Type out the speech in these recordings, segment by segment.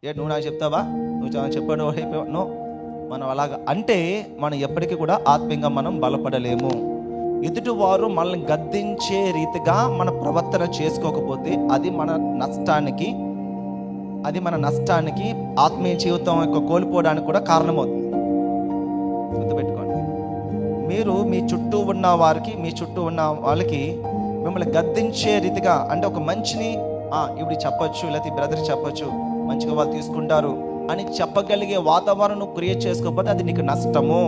నువ్వు నాకు చెప్తావా, నువ్వు చెప్పాను నో. మనం అలాగా అంటే మనం ఎప్పటికీ కూడా ఆత్మీయంగా మనం బలపడలేము. ఎదుటి వారు మనల్ని గద్దించే రీతిగా మన ప్రవర్తన చేసుకోకపోతే అది మన నష్టానికి ఆత్మీయ జీవితం యొక్క కోల్పోవడానికి కూడా కారణమవుతుంది. గుర్తుపెట్టుకోండి. మీరు మీ చుట్టూ ఉన్న వాళ్ళకి మిమ్మల్ని గద్దించే రీతిగా, అంటే ఒక మంచిని ఇప్పుడు చెప్పొచ్చు, లేకపోతే బ్రదర్ చెప్పొచ్చు, మంచిగా వాళ్ళు తీసుకుంటారు అని చెప్పగలిగే వాతావరణం క్రియేట్ చేసుకోకపోతే అది నీకు నష్టము.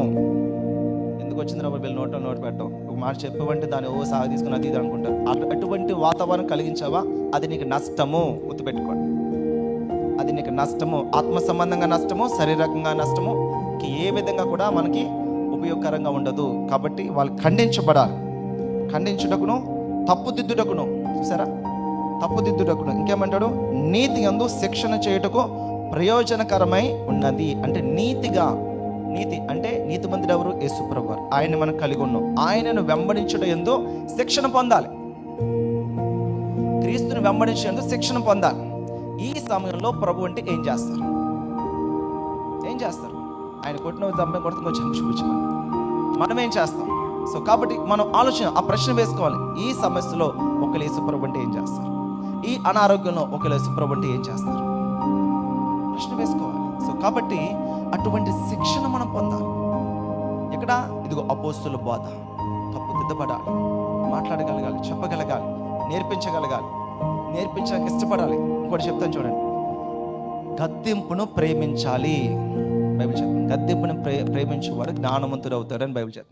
ఎందుకు వచ్చింది రాబోయే వీళ్ళు నోట్ పెట్టడం, ఒక మాట చెప్పవంటే దాన్ని సాగు తీసుకుని అది ఇది అనుకుంటారు. అటువంటి వాతావరణం కలిగించావా, అది నీకు నష్టము. గుర్తుపెట్టుకోండి, అది నీకు నష్టము. ఆత్మ సంబంధంగా నష్టము, శారీరకంగా నష్టము, ఏ విధంగా కూడా మనకి ఉపయోగకరంగా ఉండదు. కాబట్టి వాళ్ళు ఖండించబడాలి. ఖండించుటకును, తప్పుదిద్దుటకును, చూసారా, తప్పుదిద్దుటకును. ఇంకేమంటాడు, నీతి యందు శిక్షణ చేయుటకు ప్రయోజనకరమై ఉన్నది. అంటే నీతి అంటే నీతిమంతుడు ఎవరు? యేసుప్రభు వారు. ఆయన్ని మనం కలిగి ఉన్నాం. ఆయనను వెంబడించుట యందు శిక్షణ పొందాలి. క్రీస్తుని వెంబడించే యందు శిక్షణ పొందాలి. ఈ సమయంలో ప్రభు అంటే ఏం చేస్తారు? ఆయన కొట్టిన కొడుతూ వచ్చి చూపించాలి. మనం ఏం చేస్తాం? సో కాబట్టి మనం ఆ ప్రశ్న వేసుకోవాలి. ఈ సమస్యలో ఒకరు యేసుప్రభు అంటే ఏం చేస్తారు? ఈ అనారోగ్యంలో ఒకరు యేసుప్రభు అంటే ఏం చేస్తారు? ప్రశ్న వేసుకోవాలి. సో కాబట్టి అటువంటి శిక్షణ మనం పొందాలి. ఇక్కడ ఇదిగో అపోస్తుల బోధ, తప్పుదిద్దబడాలి, మాట్లాడగలగాలి, చెప్పగలగాలి, నేర్పించడానికి ఇష్టపడాలి. ఇంకోటి చెప్తాను చూడండి, గద్దింపును ప్రేమించాలి. బైబిల్ చెప్తుంది, గద్దింపును ప్రేమించేవాడు జ్ఞానవంతుడు అవుతాడని బైబిల్ చెప్తుంది.